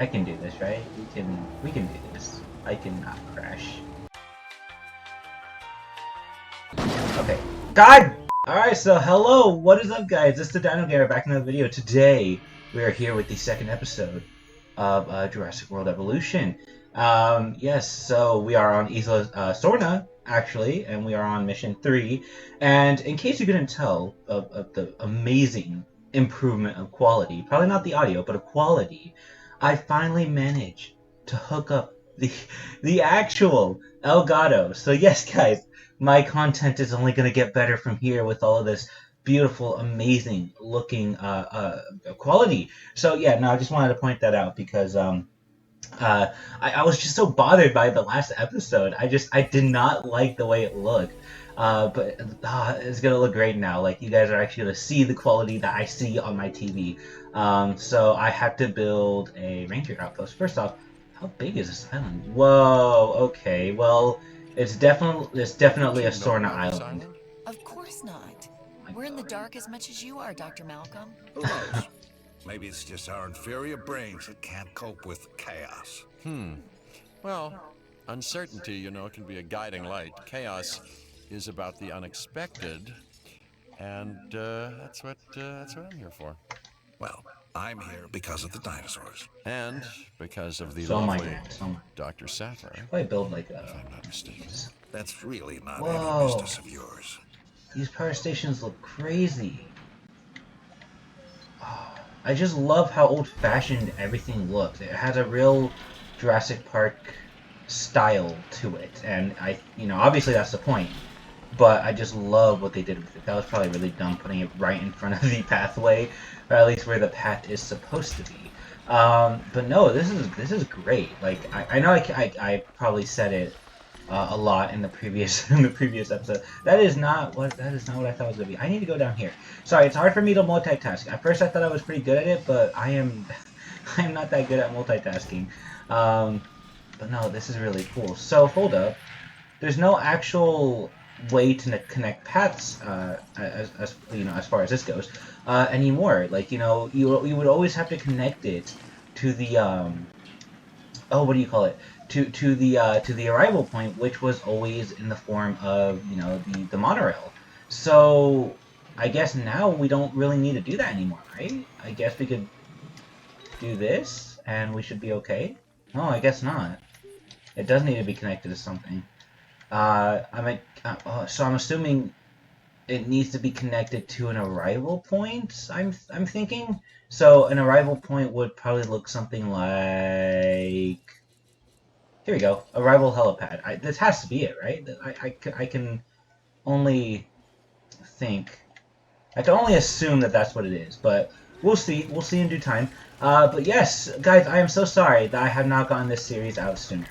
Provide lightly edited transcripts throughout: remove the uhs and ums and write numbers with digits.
I can do this, right? We can do this. I cannot crash. Okay. God! Alright, so hello, what is up guys? It's the Dino Gamer back in the video. Today, we are here with the second episode of Jurassic World Evolution. Yes, so we are on Isla Sorna, actually, and we are on mission 3. And in case you couldn't tell of the amazing improvement of quality, probably not the audio, but of quality, I finally managed to hook up the actual Elgato. So yes, guys, my content is only going to get better from here with all of this beautiful, amazing looking quality. So yeah, no, I just wanted to point that out because I was just so bothered by the last episode. I did not like the way it looked. But it's gonna look great now. Like you guys are actually gonna see the quality that I see on my TV. So I have to build a ranger outpost. First off, how big is this island? Whoa. Okay. Well, it's definitely a Don't you know Sorna about this island. island? Of course not. Oh my We're in the God. dark as much as you are, Dr. Malcolm. Who knows? Maybe it's just our inferior brains that can't cope with chaos. Well, uncertainty, can be a guiding light. Chaos is about the unexpected, and that's what I'm here for. Well, I'm here because of the dinosaurs. And because of the So am I, lovely Grant. So am I. Dr. Sapphire, Should probably build like if a. I'm not mistaken. That's really not any Whoa. business of yours. These power stations look crazy. Oh, I just love how old-fashioned everything looks. It has a real Jurassic Park style to it, and obviously that's the point. But I just love what they did with it. That was probably really dumb putting it right in front of the pathway, or at least where the path is supposed to be. But no, this is great. Like I know I probably said it a lot in the previous in the previous episode. That is not what I thought it was gonna be. I need to go down here. Sorry, it's hard for me to multitask. At first, I thought I was pretty good at it, but I am I am not that good at multitasking. But no, this is really cool. So hold up, there's no actual way to connect paths as far as this goes anymore. Like you would always have to connect it to the oh, what do you call it? To the arrival point, which was always in the form of the monorail. So I guess now we don't really need to do that anymore, right? I guess we could do this and we should be okay. No, I guess not. It does need to be connected to something. So I'm assuming it needs to be connected to an arrival point. I'm thinking. So an arrival point would probably look something like. Here we go. Arrival helipad. This has to be it, right? I can only think. I can only assume that that's what it is, but we'll see. We'll see in due time. But yes, guys, I am so sorry that I have not gotten this series out sooner.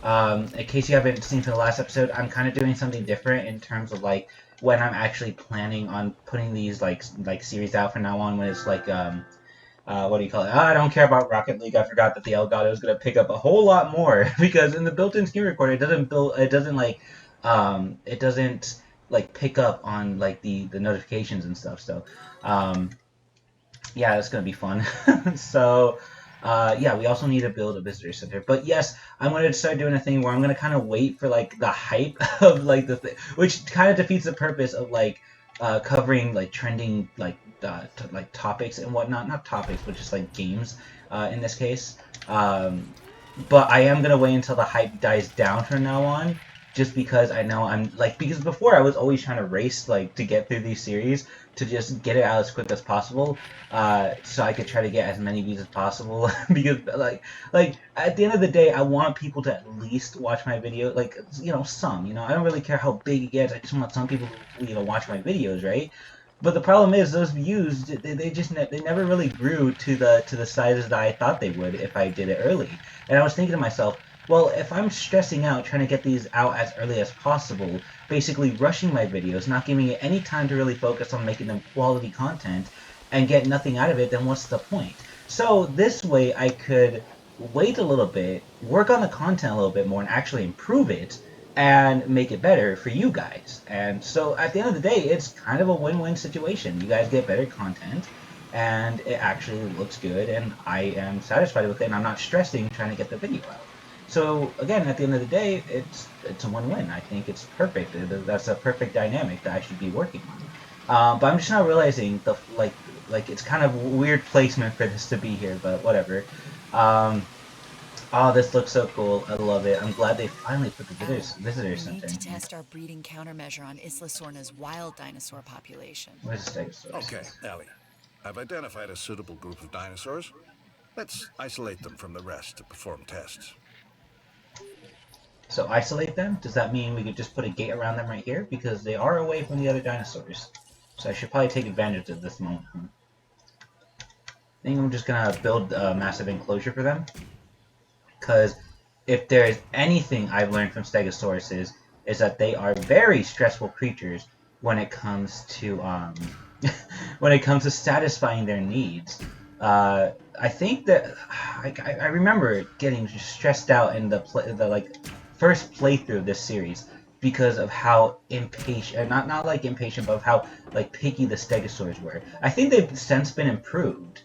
In case you haven't seen from the last episode, I'm kind of doing something different in terms of like when I'm actually planning on putting these like series out from now on. When it's like what do you call it? I don't care about Rocket League. I forgot that the Elgato is gonna pick up a whole lot more because in the built-in screen recorder, it doesn't like pick up on like the notifications and stuff. So, yeah, that's gonna be fun. So, yeah, we also need to build a visitor center. But yes, I'm gonna start doing a thing where I'm gonna kind of wait for like the hype of like which kind of defeats the purpose of like covering like trending like topics and whatnot. Not topics, but just like games in this case. But I am gonna wait until the hype dies down from now on, just because I know because before I was always trying to race like to get through these series to just get it out as quick as possible, so I could try to get as many views as possible. Because like at the end of the day, I want people to at least watch my video. Like some I don't really care how big it gets. I just want some people to watch my videos, right? But the problem is those views they never really grew to the sizes that I thought they would if I did it early. And I was thinking to myself, well, if I'm stressing out trying to get these out as early as possible, basically rushing my videos, not giving it any time to really focus on making them quality content, and get nothing out of it, then what's the point? So this way I could wait a little bit, work on the content a little bit more, and actually improve it, and make it better for you guys. And so at the end of the day, it's kind of a win-win situation. You guys get better content, and it actually looks good, and I am satisfied with it, and I'm not stressing trying to get the video out. So again, at the end of the day, it's a win-win. I think it's perfect. That's a perfect dynamic that I should be working on. But I'm just not realizing the like it's kind of weird placement for this to be here, but whatever. Um, oh, this looks so cool. I love it. I'm glad they finally put the visitor We center need in to here. test our breeding countermeasure on Isla Sorna's wild dinosaur population. Where's the Stegosaurus? Okay, Ellie. I've identified a suitable group of dinosaurs. Let's isolate them from the rest to perform tests. So isolate them? Does that mean we could just put a gate around them right here? Because they are away from the other dinosaurs. So I should probably take advantage of this moment. I think I'm just gonna build a massive enclosure for them. Because if there is anything I've learned from Stegosauruses, is that they are very stressful creatures when it comes to when it comes to satisfying their needs. I think that I remember getting stressed out in the like first playthrough of this series because of how impatient, not like impatient, but of how like picky the Stegosaurs were. I think they've since been improved,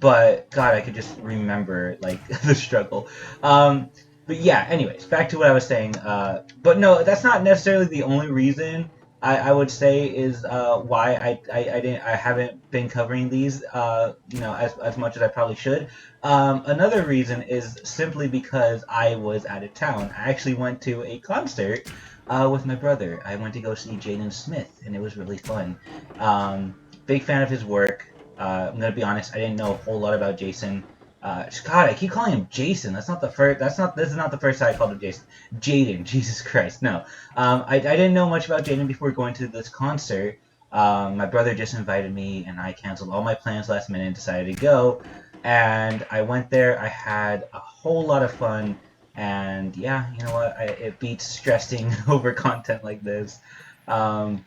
but God, I could just remember like the struggle. But yeah, anyways, back to what I was saying. But no, that's not necessarily the only reason I would say is why I haven't been covering these as much as I probably should. Another reason is simply because I was out of town. I actually went to a concert with my brother. I went to go see Jaden Smith, and it was really fun. Big fan of his work. I'm gonna be honest. I didn't know a whole lot about Jason. God, I keep calling him Jason. That's not the first. That's not. This is not the first time I called him Jason. Jaden. Jesus Christ, no. I didn't know much about Jaden before going to this concert. My brother just invited me, and I canceled all my plans last minute and decided to go. And I went there. I had a whole lot of fun. And yeah, you know what? It beats stressing over content like this. Um,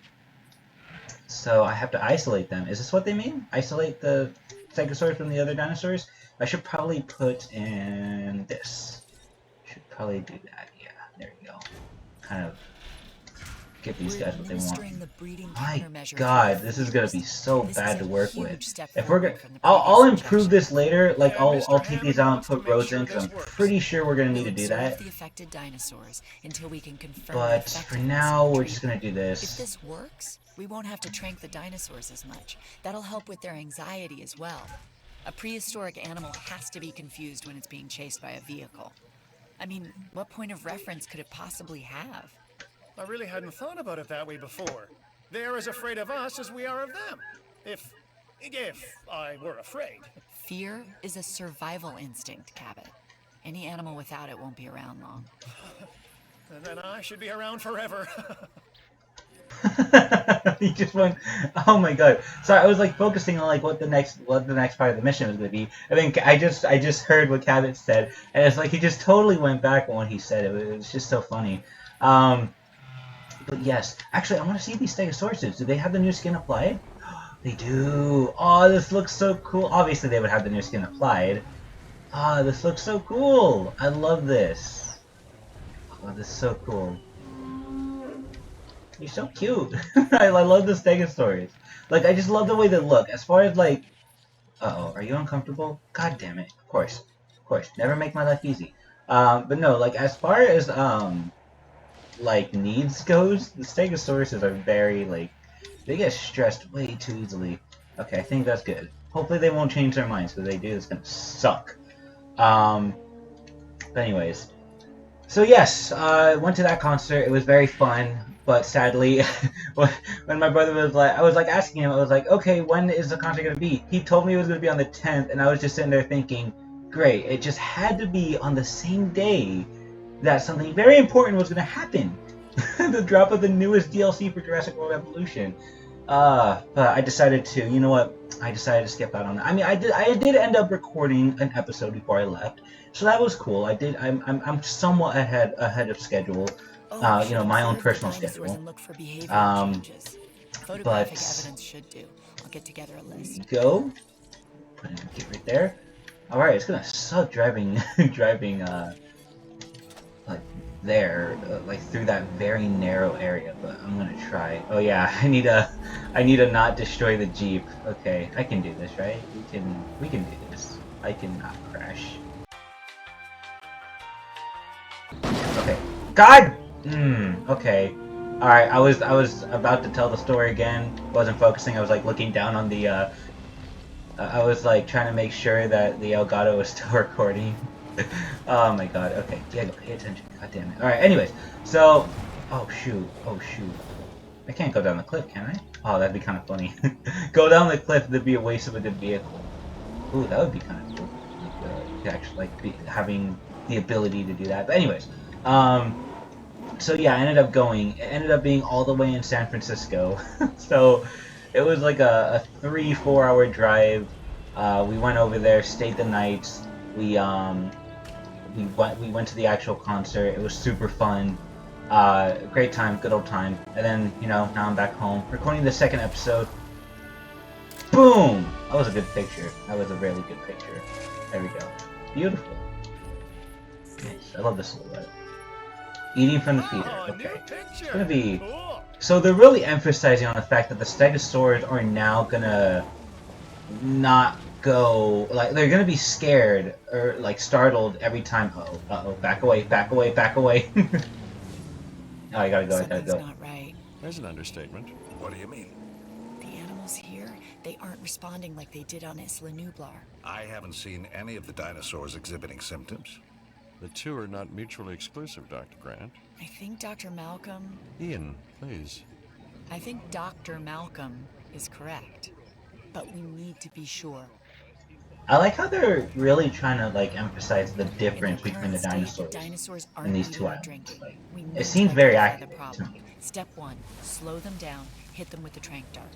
so I have to isolate them. Is this what they mean? Isolate the Stegosaurus from the other dinosaurs? I should probably put in this. Should probably do that. Yeah, there you go. Kind of give these We're guys what they want. administering the breeding My countermeasure God, through this is gonna feeders. be so This bad is to a work with. huge step If we're forward gonna, from the I'll previous improve this injections. later. Like I'll Mr. take these Hammond out and wants to put make rows in sure because this I'm works. pretty sure we're gonna need We'll to do observe that. the affected dinosaurs until we can confirm the But for effectiveness now, of the we're just gonna treatment. do If this. this works, we won't have to trank the dinosaurs as much. That'll help with their anxiety as well. A prehistoric animal has to be confused when it's being chased by a vehicle. I mean, what point of reference could it possibly have? I really hadn't thought about it that way before. They're as afraid of us as we are of them. If I were afraid. Fear is a survival instinct, Cabot. Any animal without it won't be around long. And then I should be around forever. He just went. Oh my god! So I was like focusing on like what the next part of the mission was going to be, and then I just heard what Cabot said, and it's like he just totally went back on what he said. It was just so funny. Um, but yes, actually, I want to see these Stegosauruses. Do they have the new skin applied? They do. Oh, this looks so cool. Obviously, they would have the new skin applied. Ah, this looks so cool. I love this. Oh, this is so cool. You're so cute. I love the Stegosaurus. Like, I just love the way they look. As far as, like... Uh-oh, are you uncomfortable? God damn it. Of course. Of course. Never make my life easy. But no, like, as far as, like, needs goes, the Stegosauruses are very, like... They get stressed way too easily. Okay, I think that's good. Hopefully they won't change their minds, because they do, it's gonna suck. But anyways... So yes, I went to that concert. It was very fun, but sadly, when my brother was like, I was like asking him, I was like, okay, when is the concert gonna be? He told me it was gonna be on the 10th, and I was just sitting there thinking, great, it just had to be on the same day that something very important was gonna happen. The drop of the newest DLC for Jurassic World Evolution. But I decided to, you know what? I decided to skip out on that. I mean, I did end up recording an episode before I left, so that was cool. I'm somewhat ahead of schedule. Oh, You know, my own observe the personal dinosaurs schedule. and look for behavioral Um, changes. Photographic but evidence should do. I'll get together a there you list. go. Put it right there. All right, it's gonna suck driving, like there, like through that very narrow area. But I'm gonna try. Oh yeah, I need to not destroy the Jeep. Okay, I can do this, right? We can do this. I cannot crash. Okay. God. Okay. All right. I was about to tell the story again. Wasn't focusing. I was like looking down on the. I was like trying to make sure that the Elgato was still recording. Oh my god. Okay. Diego, pay attention. God damn it. All right. Anyways, so. Oh shoot. Oh shoot. I can't go down the cliff, can I? Oh, that'd be kind of funny. Go down the cliff. That'd be a waste of a good vehicle. Ooh, that would be kind of cool. Like, to actually like having the ability to do that. But anyways, so yeah, I ended up going. It ended up being all the way in San Francisco. So it was like a 3-4 hour drive. We went over there, stayed the night. We went to the actual concert. It was super fun. Great time, good old time. And then now I'm back home recording the second episode. Boom! That was a good picture. That was a really good picture. There we go. Beautiful. Nice. I love the silhouette. Eating from the feeder. Okay. It's gonna be... Cool. So they're really emphasizing on the fact that the Stegosaurs are now gonna not go... Like, they're gonna be scared or, like, startled every time... Uh-oh, uh-oh. Back away, back away, back away. Oh, I gotta go, I gotta Something's go. not right. There's an understatement. What do you mean? The animals here, they aren't responding like they did on Isla Nublar. I haven't seen any of the dinosaurs exhibiting symptoms. The two are not mutually exclusive, Dr. Grant. I think Dr. Malcolm... Ian, please. I think Dr. Malcolm is correct. But we need to be sure. I like how they're really trying to like emphasize the In difference their between the current state, dinosaurs aren't in these eating two or islands. drinking. Like, We need it to seems very identify the accurate to problem. me. Step 1, slow them down, hit them with the trank dart.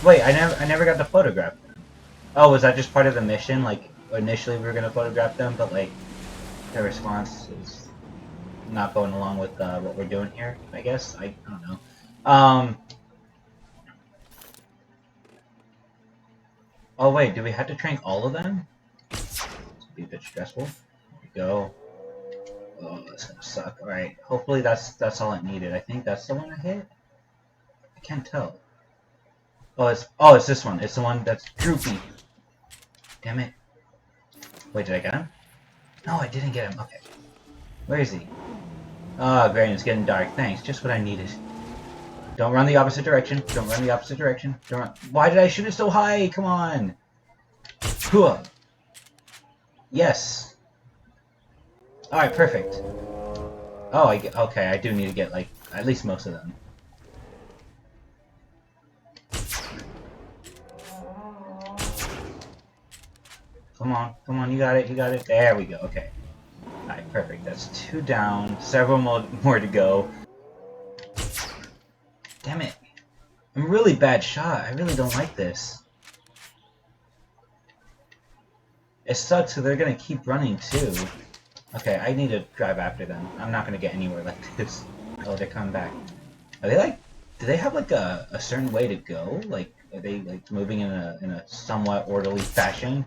Wait, I never got to photograph them. Oh, was that just part of the mission? Like initially we were gonna photograph them, but like their response is not going along with what we're doing here. I guess I don't know. Oh wait, do we have to trank all of them? This would be a bit stressful. There we go. Oh, that's gonna suck. Alright, hopefully that's all it needed. I think that's the one I hit? I can't tell. Oh, it's this one. It's the one that's droopy. Damn it. Wait, did I get him? No, I didn't get him. Okay. Where is he? Oh, great, it's getting dark. Thanks, just what I needed. Don't run the opposite direction. Don't run the opposite direction. Don't run. Why did I shoot it so high? Come on. Cool. Yes. Alright, perfect. Oh, okay, I do need to get, like, at least most of them. Come on, you got it, you got it. There we go, okay. Alright, perfect. That's 2 down, several more to go. Damn it. I'm a really bad shot. I really don't like this. It sucks, so they're gonna keep running too. Okay, I need to drive after them. I'm not gonna get anywhere like this. Oh, they're coming back. Are they like... Do they have like a certain way to go? Like, are they like moving in a somewhat orderly fashion?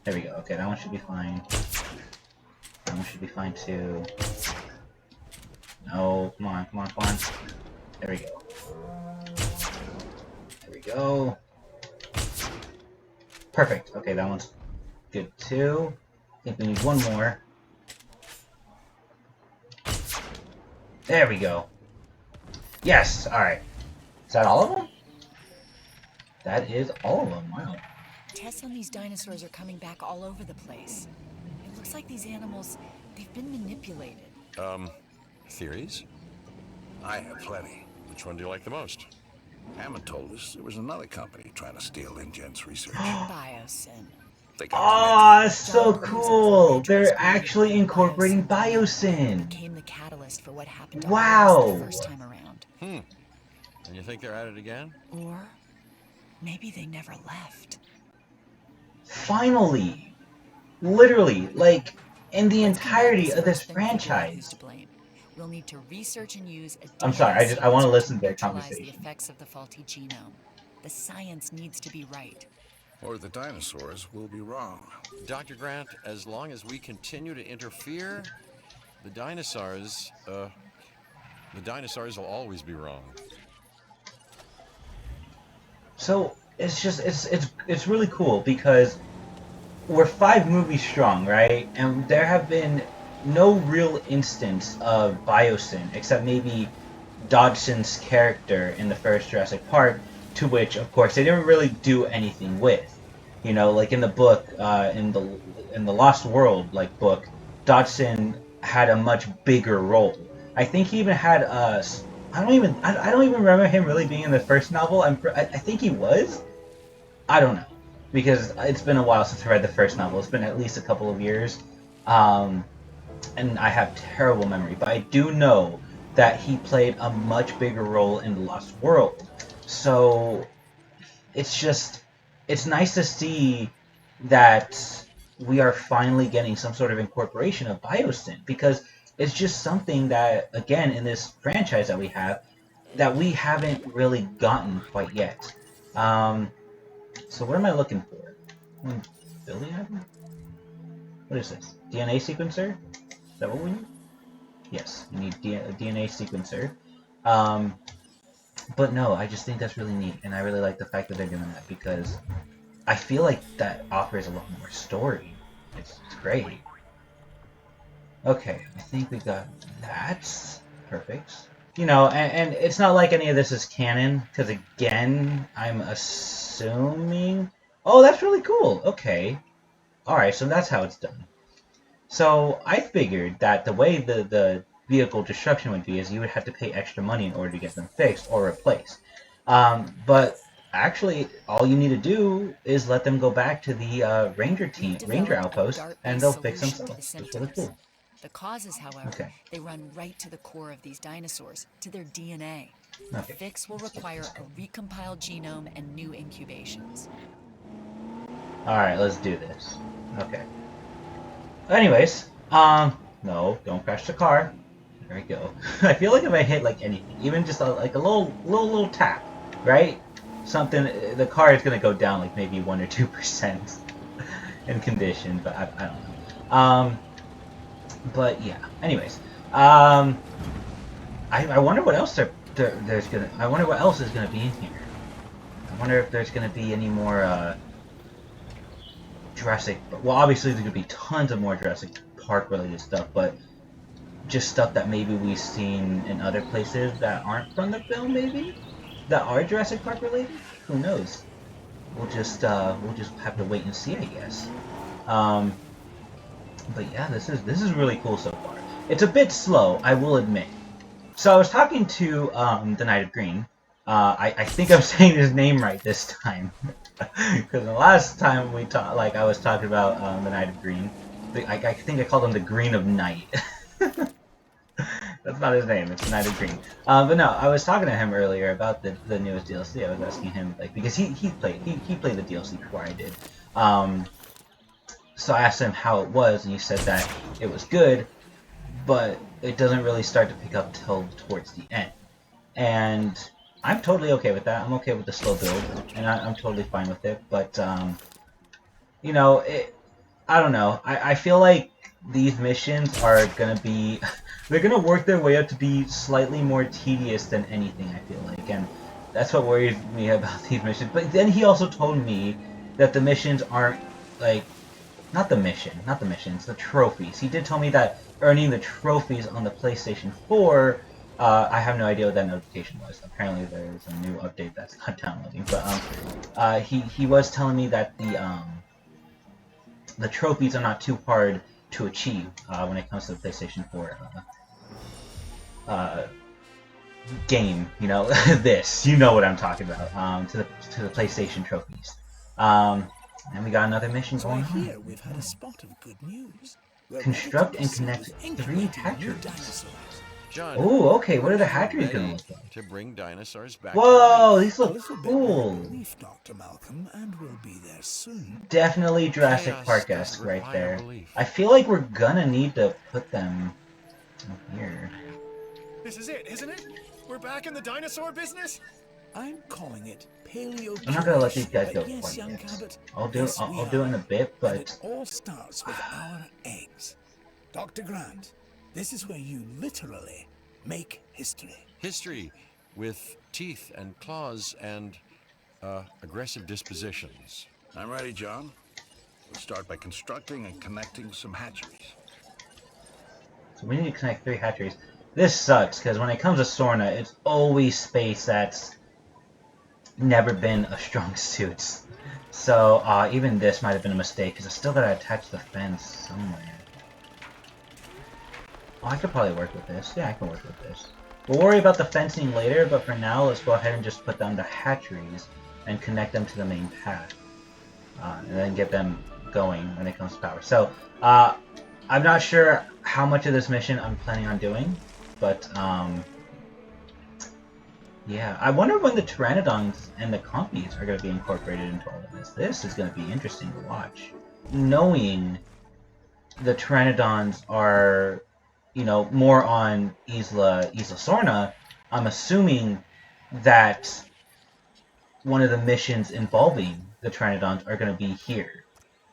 There we go. Okay, that one should be fine. That one should be fine too. No, come on, come on, come on. There we go. There we go. Perfect. Okay, that one's good too. I think we need one more. There we go. Yes! Alright. Is that all of them? That is all of them. Wow. Tests on these dinosaurs are coming back all over the place. It looks like these animals, they've been manipulated. Theories? I have plenty. Which one do you like the most? Hammond told us there was another company trying to steal InGen's research. Biosyn. They got Oh, that's so cool! They're actually incorporating biosyn! Became the catalyst for what happened to Wow. all of us the first time around. And you think they're at it again? Or maybe they never left. Finally! Literally, like, in the Let's come back entirety this of this first, then figure out who's franchise. to blame. We'll need to research and use I'm sorry, I want to listen to their neutralize the conversation. effects of the faulty genome. The science needs to be right. Or the dinosaurs will be wrong. Dr. Grant, as long as we continue to interfere, the dinosaurs will always be wrong. So it's just it's really cool because we're 5 movies strong, right? And there have been no real instance of biosyn except maybe Dodgson's character in the first Jurassic Park, to which, of course, they didn't really do anything with. You know, like in the book, in the Lost World book, Dodgson had a much bigger role. I think he even had I don't even remember him really being in the first novel. I think he was. I don't know, because it's been a while since I read the first novel. It's been at least a couple of years, and I have terrible memory. But I do know that he played a much bigger role in the Lost World. So it's nice to see that we are finally getting some sort of incorporation of biosyn, because it's just something that, again, in this franchise that we have, that we haven't really gotten quite yet. So what am I looking for? Billy Adler? What is this? DNA sequencer? Is that what we need? Yes, we need a DNA sequencer. But no, I just think that's really neat, and I really like the fact that they're doing that, because I feel like that offers a lot more story. It's great. Okay, I think we got that. Perfect. You know, and it's not like any of this is canon, because again, I'm assuming... Oh, that's really cool! Okay. Alright, so that's how it's done. So, I figured that the way the vehicle destruction would be is you would have to pay extra money in order to get them fixed or replaced. But actually, all you need to do is let them go back to the ranger outpost, and they'll fix themselves. That's really cool. The causes, however, Okay. they run right to the core of these dinosaurs, to their DNA. The Okay. fix will require a recompiled genome and new incubations. Alright, let's do this. Okay. Anyways, no, don't crash the car. There we go. I feel like if I hit anything, even just a little tap, right? Something, the car is gonna go down maybe 1 or 2% in condition, but I don't know. But yeah. Anyways, I wonder what else there's gonna. I wonder what else is gonna be in here. I wonder if there's gonna be any more Jurassic. Well, obviously there's gonna be tons of more Jurassic Park related stuff, but just stuff that maybe we've seen in other places that aren't from the film, maybe that are Jurassic Park related. Who knows? We'll just have to wait and see, I guess. But yeah, this is really cool so far. It's a bit slow, I will admit. So I was talking to the Knight of Green. I think I'm saying his name right this time, because the last time we talked, I was talking about the Knight of Green. I think I called him the Green of Night. That's not his name. It's the Knight of Green. But no, I was talking to him earlier about the newest DLC. I was asking him because he played the DLC before I did. So I asked him how it was, and he said that it was good, but it doesn't really start to pick up till towards the end. And I'm totally okay with that. I'm okay with the slow build, and I'm totally fine with it. But you know, I don't know. I feel like these missions are gonna be they're gonna work their way up to be slightly more tedious than anything, I feel like, and that's what worries me about these missions. But then he also told me that the missions aren't not the missions, the trophies. He did tell me that earning the trophies on the PlayStation 4, I have no idea what that notification was. Apparently there's a new update that's not downloading, but he was telling me that the trophies are not too hard to achieve when it comes to the PlayStation 4 game. You know, you know what I'm talking about. To the PlayStation trophies. And we got another mission going on. Here we've had a spot of good news. Construct and connect 3 hatcheries. Dinosaurs. John, Oh, okay. What are the we're hatcheries ready gonna look like? to bring dinosaurs back Whoa, to life. these A look little bit cool. more relief, Dr. Malcolm, and we'll be there soon. Definitely Jurassic Chaos Park-esque doesn't right require there. belief. I feel like we're gonna need to put them here. This is it, isn't it? We're back in the dinosaur business? I'm calling it paleo. I'm not gonna let these guys go But yes, quite young yet. Cabot, I'll do this we I'll do it in a are. bit, And it but all starts with our eggs. Dr. Grant, this is where you literally make history. History with teeth and claws and aggressive dispositions. I'm ready, John. We'll start by constructing and connecting some hatcheries. so we need to connect 3 hatcheries. This sucks because when it comes to Sorna, it's always space that's never been a strong suit. So even this might have been a mistake because I still gotta attach the fence somewhere. Oh, I could probably work with this. Yeah, I can work with this. We'll worry about the fencing later, but for now, let's go ahead and just put down the hatcheries and connect them to the main path. And then get them going when it comes to power. So, I'm not sure how much of this mission I'm planning on doing, but, yeah. I wonder when the Pteranodons and the Compies are going to be incorporated into all of this. This is going to be interesting to watch. Knowing the Pteranodons are, you know, more on Isla Sorna, I'm assuming that one of the missions involving the Pteranodons are going to be here.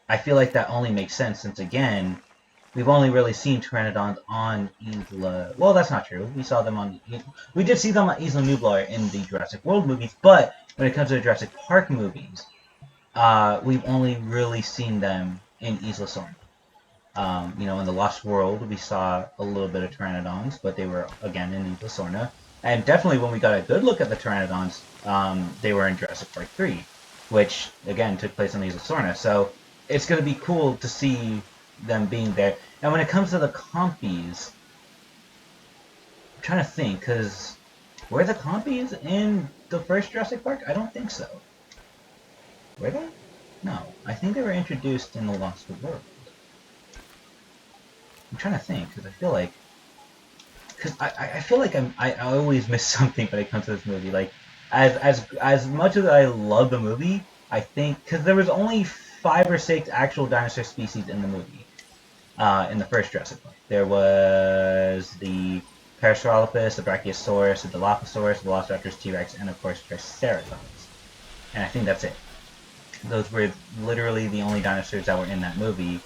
I feel like that only makes sense since, again, we've only really seen Pteranodons on Isla... Well, that's not true. We saw them on... We did see them on Isla Nublar in the Jurassic World movies, but when it comes to the Jurassic Park movies, we've only really seen them in Isla Sorna. You know, in the Lost World, we saw a little bit of Pteranodons, but they were, again, in Isla Sorna. And definitely when we got a good look at the Pteranodons, they were in Jurassic Park 3, which, again, took place on Isla Sorna. So it's going to be cool to see them being there. And when it comes to the Compies, I'm trying to think, because were the Compies in the first Jurassic Park? I don't think so. Were they? No. I think they were introduced in the Lost World. I'm trying to think, because I feel like... Because I feel like I always miss something when it comes to this movie. Like, as much as I love the movie, I think... Because there was only 5 or 6 actual dinosaur species in the movie. In the first Jurassic Park. There was the Parasaurolophus, the Brachiosaurus, the Dilophosaurus, the Velociraptors, T-Rex, and of course Triceratops. And I think that's it. Those were literally the only dinosaurs that were in that movie.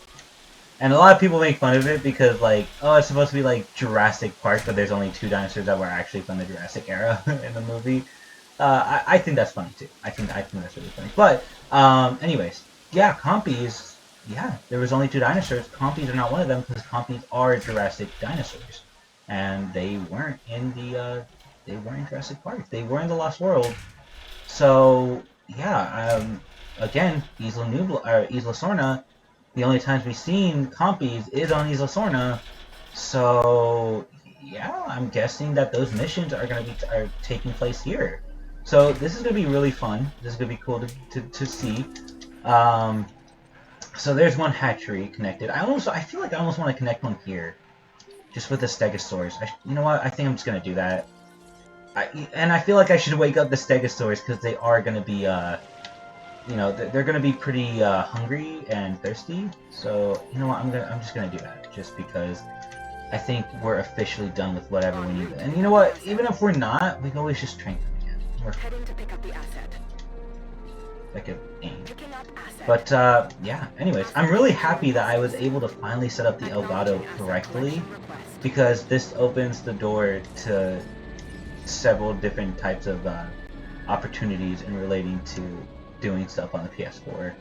And a lot of people make fun of it because, like, oh, it's supposed to be like Jurassic Park, but there's only 2 dinosaurs that were actually from the Jurassic era in the movie. I think that's funny too. I think that's really funny. But, anyways, yeah, Compies, yeah, there was only 2 dinosaurs. Compies are not one of them because Compies are Jurassic dinosaurs, and they weren't in the they weren't in Jurassic Park. They were in the Lost World. So yeah, again, Isla Sorna. The only times we've seen Compies is on Isla Sorna, so yeah, I'm guessing that those missions are taking place here. So this is gonna be really fun. This is gonna be cool to see. So there's one hatchery connected. I feel like I almost want to connect one here, just with the Stegosaurs. You know what? I think I'm just gonna do that. And I feel like I should wake up the Stegosaurs because they are gonna be you know, they're gonna be pretty hungry and thirsty. So you know what, I'm just gonna do that, just because I think we're officially done with whatever we need. And you know what, even if we're not, we can always just train them again. We're heading to pick up the asset. Like a aim. Picking up asset. But yeah. Anyways, I'm really happy that I was able to finally set up the Elgato correctly, because this opens the door to several different types of opportunities in relating to doing stuff on the PS4.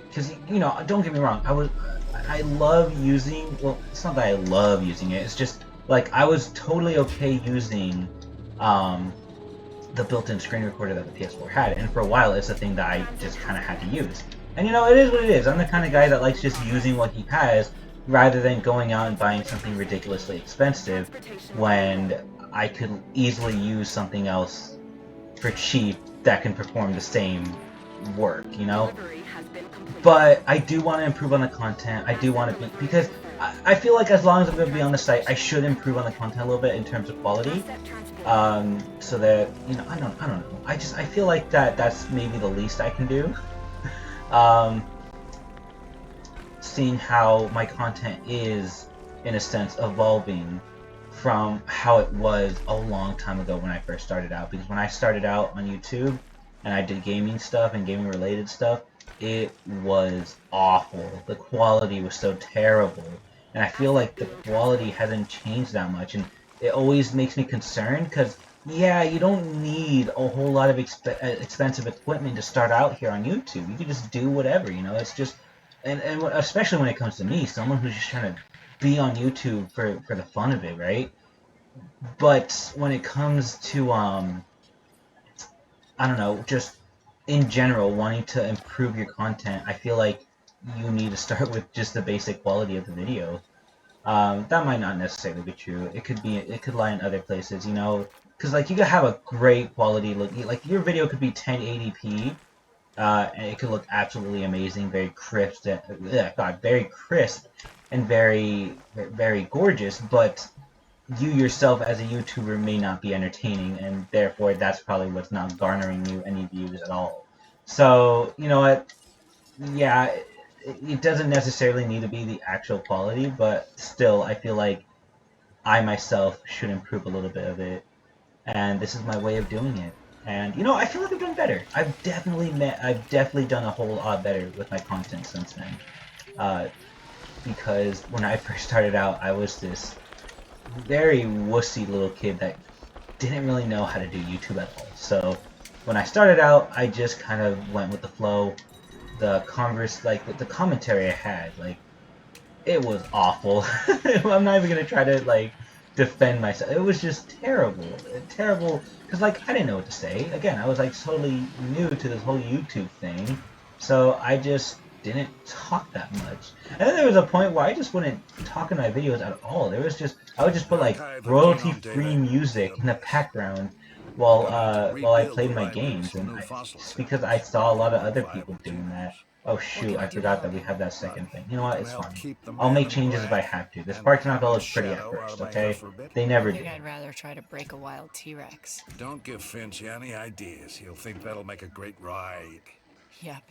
Because, you know, don't get me wrong, I love using, well, it's not that I love using it, it's just, like, I was totally okay using, the built-in screen recorder that the PS4 had, and for a while it's a thing that I just kind of had to use. And, you know, it is what it is. I'm the kind of guy that likes just using what he has, rather than going out and buying something ridiculously expensive, when I could easily use something else for cheap that can perform the same work, you know? But I do want to improve on the content. I do want to be, because I feel like as long as I'm going to be on the site, I should improve on the content a little bit in terms of quality. So that, you know, I don't know. I feel like that's maybe the least I can do. Seeing how my content is, in a sense, evolving from how it was a long time ago when I first started out. Because when I started out on YouTube and I did gaming stuff and gaming related stuff, it was awful. The quality was so terrible. And I feel like the quality hasn't changed that much. And it always makes me concerned because, yeah, you don't need a whole lot of expensive equipment to start out here on YouTube. You can just do whatever, you know? It's just, and especially when it comes to me, someone who's just trying to be on YouTube for the fun of it, right? But when it comes to, I don't know, just in general, wanting to improve your content, I feel like you need to start with just the basic quality of the video. That might not necessarily be true. It could lie in other places, you know, because like you could have a great quality look, like your video could be 1080p, and it could look absolutely amazing, very crisp, very crisp, and very gorgeous. But you yourself as a YouTuber may not be entertaining, and therefore that's probably what's not garnering you any views at all. So you know what? Yeah, it doesn't necessarily need to be the actual quality, but still, I feel like I myself should improve a little bit of it, and this is my way of doing it. And you know, I feel like I've done better. I've definitely done a whole lot better with my content since then. Because when I first started out, I was this very wussy little kid that didn't really know how to do YouTube at all. So when I started out, I just kind of went with the flow. The commentary I had, like, it was awful. I'm not even gonna try to like defend myself. It was just terrible. Because like I didn't know what to say. Again, I was like totally new to this whole YouTube thing, so I just didn't talk that much. And then there was a point where I just wouldn't talk in my videos at all. I would just put like royalty-free music in the background while I played my games, and just because I saw a lot of other people doing that. Oh shoot, I forgot that we have that second thing. You know what, it's fine. I'll make changes if I have to. This part's not gonna look pretty at first, okay? They never I do. think I'd rather try to break a wild T-Rex. Don't give Finch any ideas. He'll think that'll make a great ride. Yep.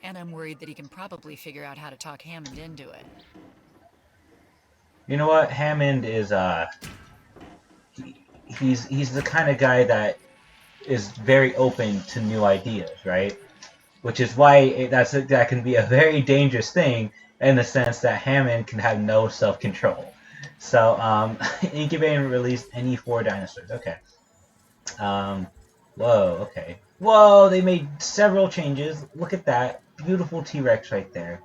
And I'm worried that he can probably figure out how to talk Hammond into it. You know what, Hammond is, he's the kind of guy that is very open to new ideas, right? Which is why that can be a very dangerous thing in the sense that Hammond can have no self-control. So, incubating released any 4 dinosaurs. Okay. Whoa, okay. Whoa, they made several changes. Look at that. Beautiful T-Rex right there.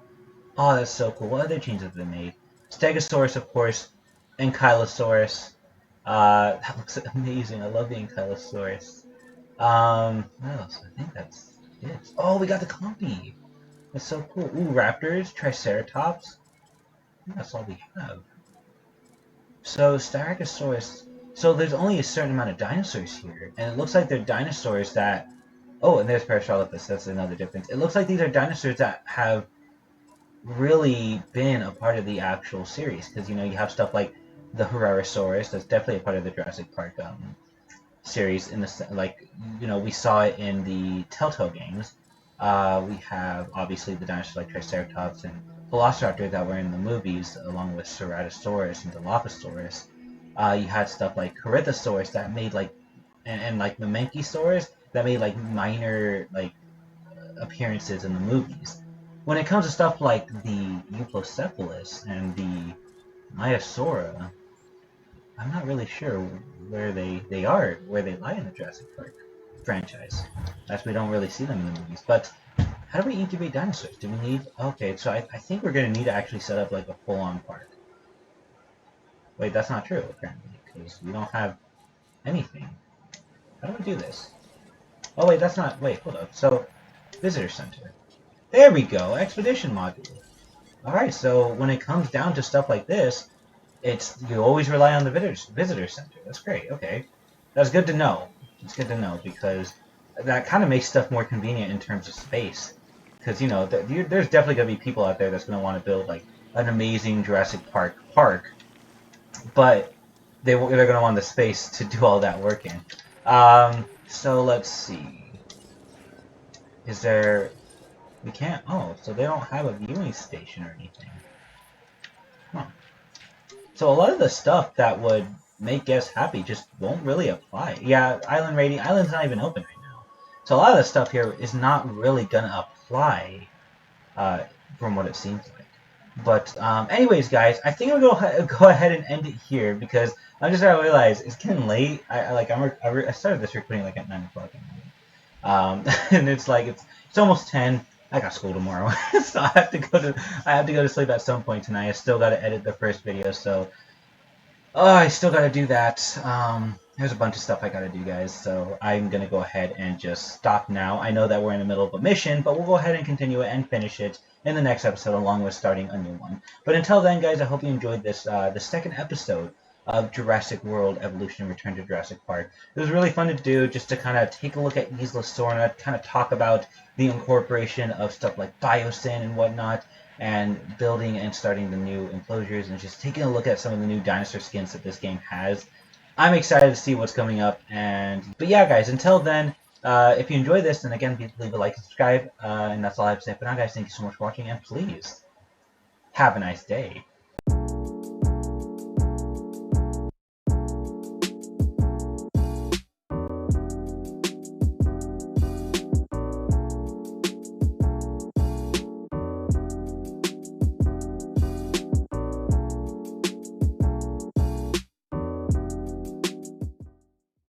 Oh, that's so cool. What other changes have they made? Stegosaurus, of course. Ankylosaurus. That looks amazing. I love the Ankylosaurus. What else? I think that's it. Oh, we got the compy. That's so cool. Ooh, raptors, triceratops. I think that's all we have. So, Stegosaurus. So there's only a certain amount of dinosaurs here, and it looks like they're dinosaurs that. Oh, and there's Parasaurolophus. That's another difference. It looks like these are dinosaurs that have really been a part of the actual series, because you know you have stuff like the Hurarosaurus. That's definitely a part of the Jurassic Park series. In the like, you know, we saw it in the Telltale games. We have obviously the dinosaurs like Triceratops and Velociraptor that were in the movies, along with Ceratosaurus and Dilophosaurus. You had stuff like Corythosaurus that made like, and like Mamenchisaurus that made like minor like appearances in the movies. When it comes to stuff like the Euplocephalus and the Maiasaura, I'm not really sure where they lie in the Jurassic Park franchise. As we don't really see them in the movies. But how do we incubate dinosaurs? Do we need... Okay, so I think we're going to need to actually set up like a full-on park. Wait, that's not true, apparently, because we don't have anything. How do we do this? Oh, wait, that's not... Wait, hold up. So, visitor center. There we go, expedition module. Alright, so when it comes down to stuff like this, you always rely on the visitor center. That's great, okay. That's good to know. It's good to know, because that kind of makes stuff more convenient in terms of space. Because, you know, there's definitely going to be people out there that's going to want to build, like, an amazing Jurassic Park, but they're going to want the space to do all that work in. So let's see. Is there... We can't... Oh, so they don't have a viewing station or anything. Huh. So a lot of the stuff that would make guests happy just won't really apply. Yeah, island rating, island's not even open right now. So a lot of the stuff here is not really gonna apply, from what it seems like. But anyways, guys, I think I'm gonna go ahead and end it here because I'm just gonna realize it's getting late. I started this recording like at 9 o'clock at night, and it's like it's almost 10. I got school tomorrow, so I have to go to sleep at some point tonight. I still got to edit the first video, so oh, I still got to do that. There's a bunch of stuff I got to do, guys, so I'm going to go ahead and just stop now. I know that we're in the middle of a mission, but we'll go ahead and continue it and finish it in the next episode along with starting a new one. But until then, guys, I hope you enjoyed this, the second episode of Jurassic World Evolution Return to Jurassic Park. It was really fun to do, just to kind of take a look at Isla Sorna, kind of talk about the incorporation of stuff like biosyn and whatnot, and building and starting the new enclosures, and just taking a look at some of the new dinosaur skins that this game has. I'm excited to see what's coming up, but yeah, guys, until then, if you enjoy this, then again, leave a like and subscribe, and that's all I have to say for now, guys. Thank you so much for watching, and please, have a nice day.